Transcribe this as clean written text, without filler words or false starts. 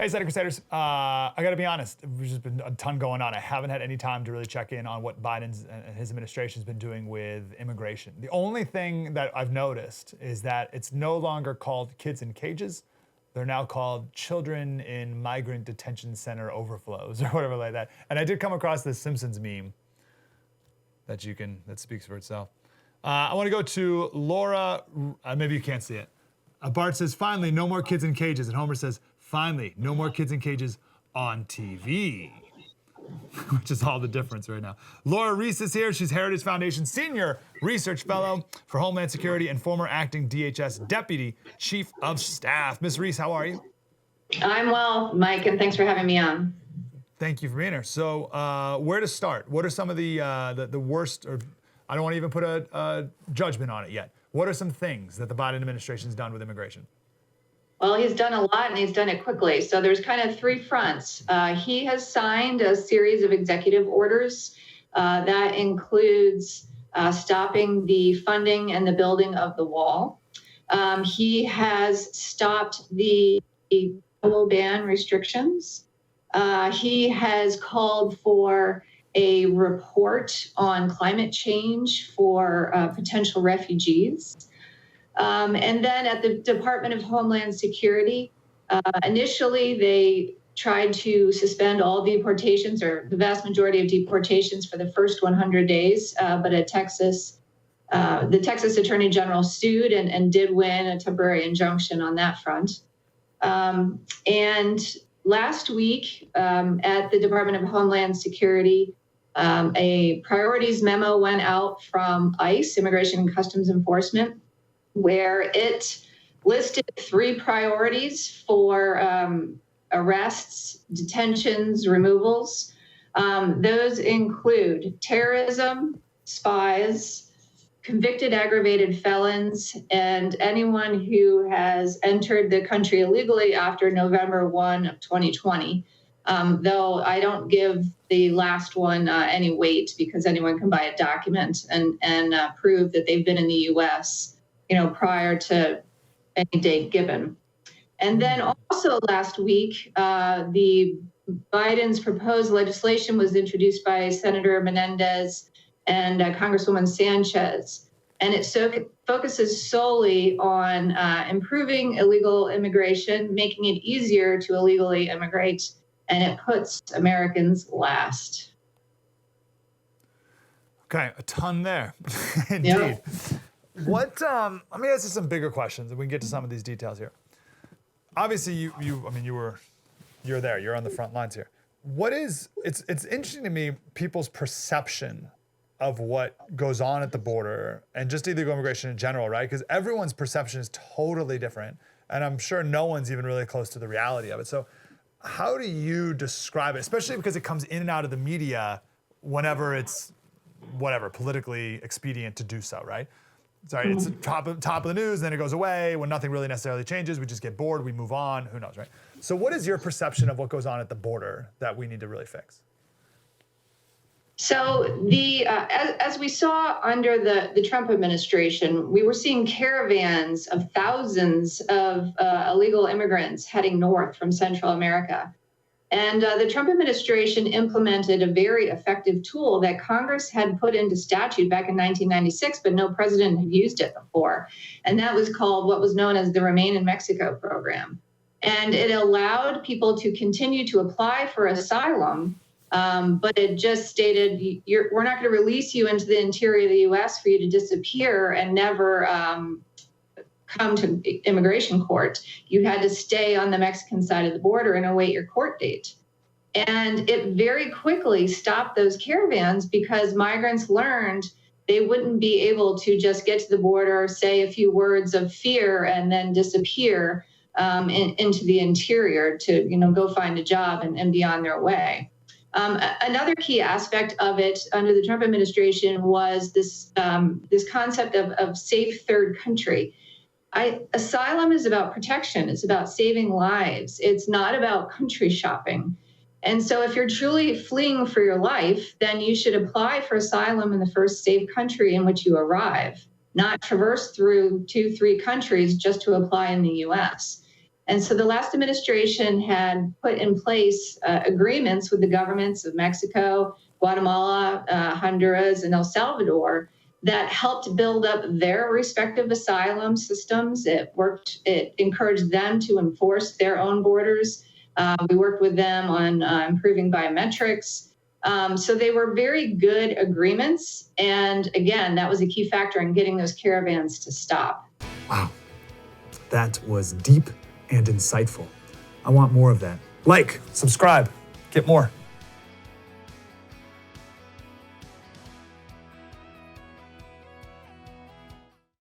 Hey, Senator Crusaders. I got to be honest, there's just been a ton going on. I haven't had any time to really check in on what Biden's and his administration's been doing with immigration. The only thing that I've noticed is that it's no longer called kids in cages. They're now called children in migrant detention center overflows or whatever like that. And I did come across this Simpsons meme that speaks for itself. I want to go to Laura. Maybe you can't see it. Bart says, finally, no more kids in cages. And Homer says, finally, no more kids in cages on TV, which is all the difference right now. Lora Ries is here. She's Heritage Foundation Senior Research Fellow for Homeland Security and former acting DHS Deputy Chief of Staff. Ms. Ries, how are you? I'm well, Mike, and thanks for having me on. Thank you for being here. So where to start? What are some of the worst, or I don't want to even put a judgment on it yet. What are some things that the Biden administration's done with immigration? Well, he's done a lot and he's done it quickly. So there's kind of three fronts. He has signed a series of executive orders that includes stopping the funding and the building of the wall. He has stopped the travel ban restrictions. He has called for a report on climate change for potential refugees. And then at the Department of Homeland Security, initially they tried to suspend all deportations or the vast majority of deportations for the first 100 days. But the Texas Attorney General sued and did win a temporary injunction on that front. And last week at the Department of Homeland Security, a priorities memo went out from ICE, Immigration and Customs Enforcement, where it listed three priorities for arrests, detentions, removals. Those include terrorism, spies, convicted aggravated felons, and anyone who has entered the country illegally after November 1 of 2020. Though I don't give the last one any weight because anyone can buy a document and prove that they've been in the U.S., prior to any date given. And then also last week, the Biden's proposed legislation was introduced by Senator Menendez and Congresswoman Sanchez. And it focuses solely on improving illegal immigration, making it easier to illegally immigrate, and it puts Americans last. Okay, a ton there. Indeed. Yep. What? Let me ask you some bigger questions, and we can get to some of these details here. Obviously, you're there. You're on the front lines here. It's interesting to me people's perception of what goes on at the border and just illegal immigration in general, right? Because everyone's perception is totally different, and I'm sure no one's even really close to the reality of it. So, how do you describe it, especially because it comes in and out of the media whenever it's politically expedient to do so, right? Sorry, it's top of the news, then it goes away. When nothing really necessarily changes, we just get bored, we move on, who knows, right? So what is your perception of what goes on at the border that we need to really fix? So as we saw under the Trump administration, we were seeing caravans of thousands of illegal immigrants heading north from Central America. And the Trump administration implemented a very effective tool that Congress had put into statute back in 1996, but no president had used it before. And that was called what was known as the Remain in Mexico program. And it allowed people to continue to apply for asylum, but it just stated, we're not going to release you into the interior of the U.S. for you to disappear and never come to immigration court. You had to stay on the Mexican side of the border and await your court date. And it very quickly stopped those caravans because migrants learned they wouldn't be able to just get to the border, say a few words of fear, and then disappear into the interior to go find a job and be on their way. Another key aspect of it under the Trump administration was this concept of safe third country. Asylum is about protection. It's about saving lives. It's not about country shopping. And so if you're truly fleeing for your life, then you should apply for asylum in the first safe country in which you arrive, not traverse through 2-3 countries just to apply in the U.S. And so the last administration had put in place agreements with the governments of Mexico, Guatemala, Honduras, and El Salvador that helped build up their respective asylum systems. It encouraged them to enforce their own borders. We worked with them on improving biometrics. So they were very good agreements. And again, that was a key factor in getting those caravans to stop. Wow. That was deep and insightful. I want more of that. Like, subscribe, get more.